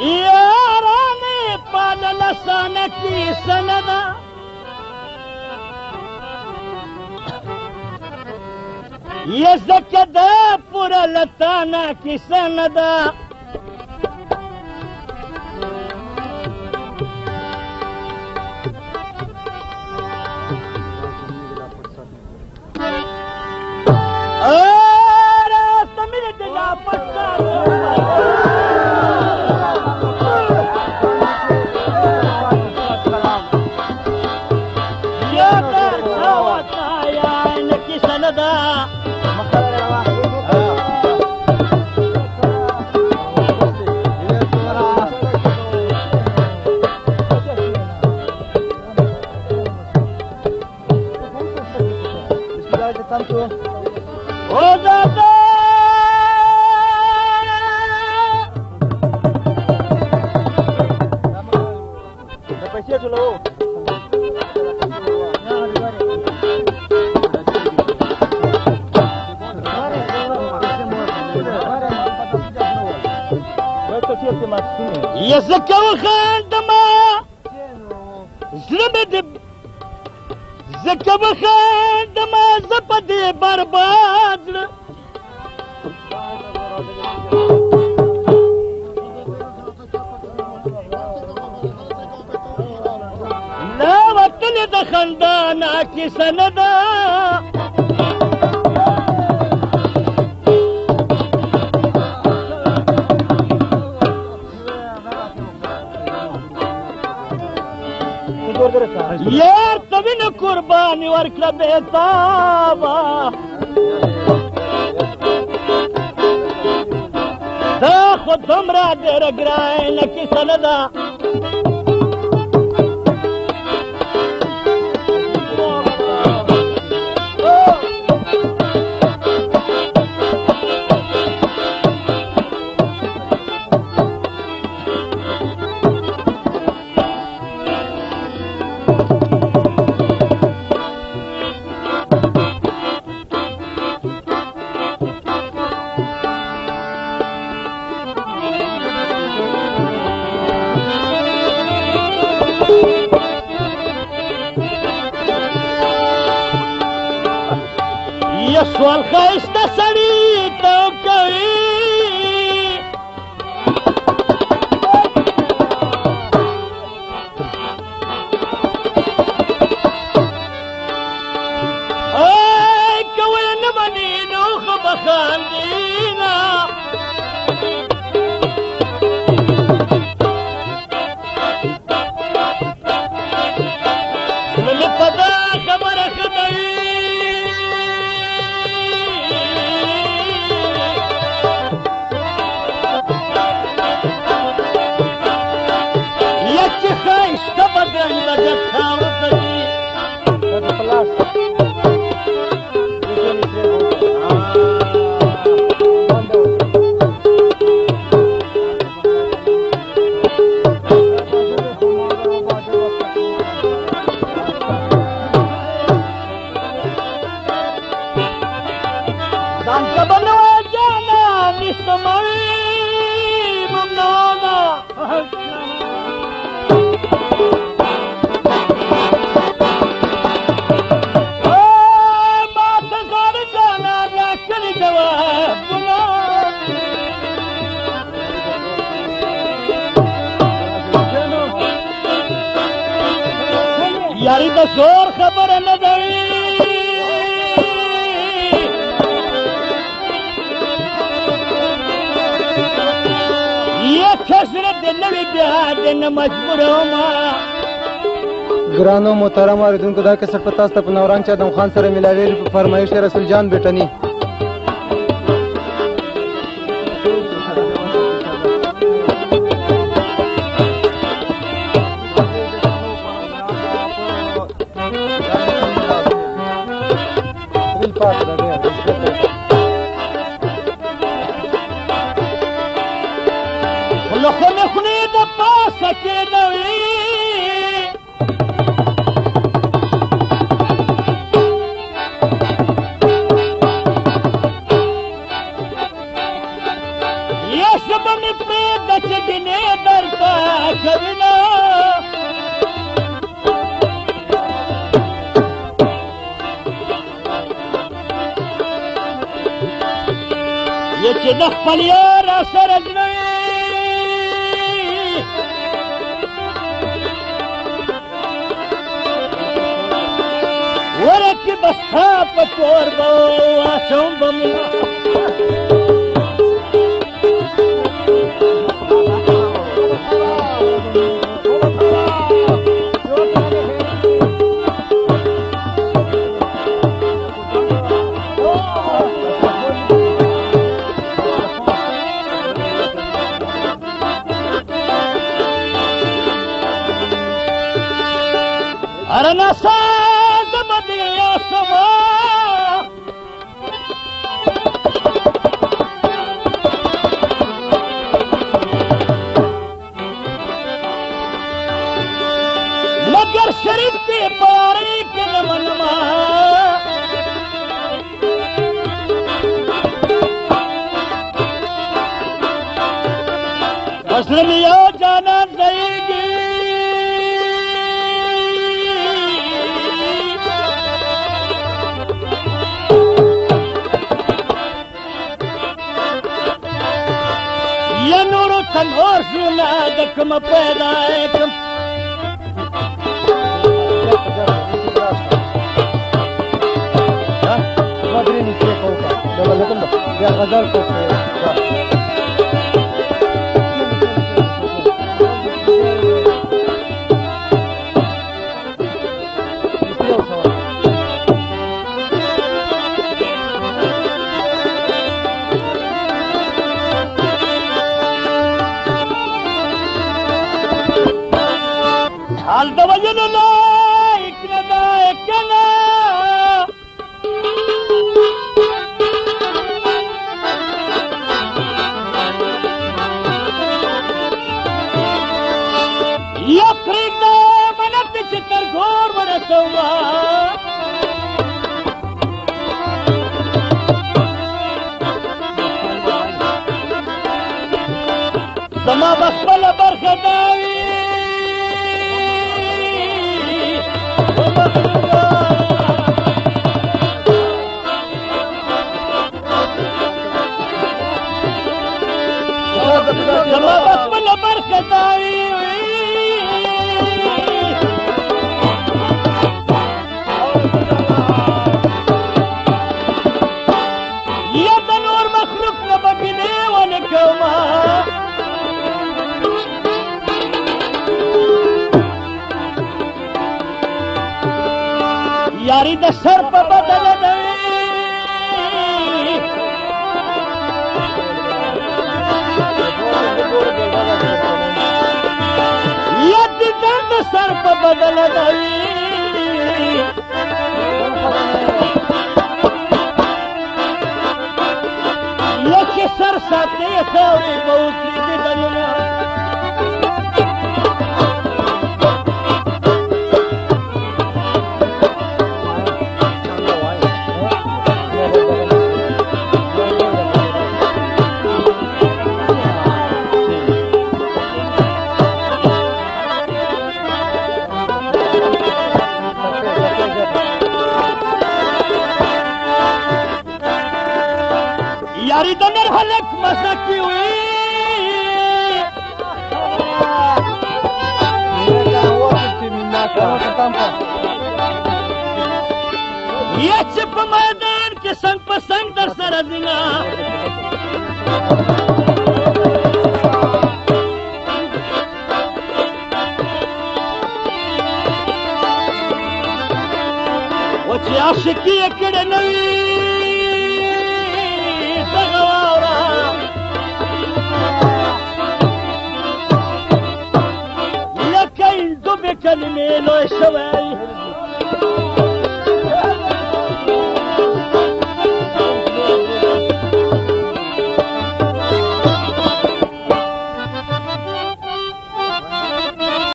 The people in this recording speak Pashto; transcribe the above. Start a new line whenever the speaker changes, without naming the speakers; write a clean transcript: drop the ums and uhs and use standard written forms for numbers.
याराने पालल सन की सनदा ये ज़कदा पुरलताना की सनदा يزكى وخندما زلمد زكى وخندما زبدي برباد لا وطني دخندانا كي سندا यार तभी न कुर्बानी वर्कला बेतावा दा खुद हमरा देर ग्राए न की सनदा سوال خیسته سړی ته کوي کوي نه مني نو خو به خاندينه زړه په دا خبره ښه دی यारी तो जोर खबर न गई ये खसरत दिन बिहार दिन मजबूर
ګرانو محترم اوریدونکو دا کیسټ په تاسو ته په نورنګ چې ادم خان سره ملاوي په فرمایش رسول جان بیٹنی
ये सब में पे दच दिने کوینا یه چې د خپل یار سره جنوي ورکې بستا په کور به واچوم به أنا صاد بدي يا سما مگر شريف في باريك نمنما أسلم يا جانا زيدي تنور شونا دکم پیدا کم
مدري نسيت فوقها ده ولا كده يا غزال فوق
حال د وجلو لایک نه ده کنه یا پرېږده منت چې تر ګور ورسومه زما به خپله برخه دا وي زما به خپله برخه دا وي یا د نور مخلوق نه به ګیلې ونه کومه یاری د سر په بدله ده یا د درد سر په بدله ده یا چې سر ساتې خاورې به وکړي د دنیا یاری د نر هلک مسکی وي یا چې په میدان کې څنګ په څنګ در سره ځینه و چې عاشقي یې کړې نه وي لکه هندو به کلمې لوی شوی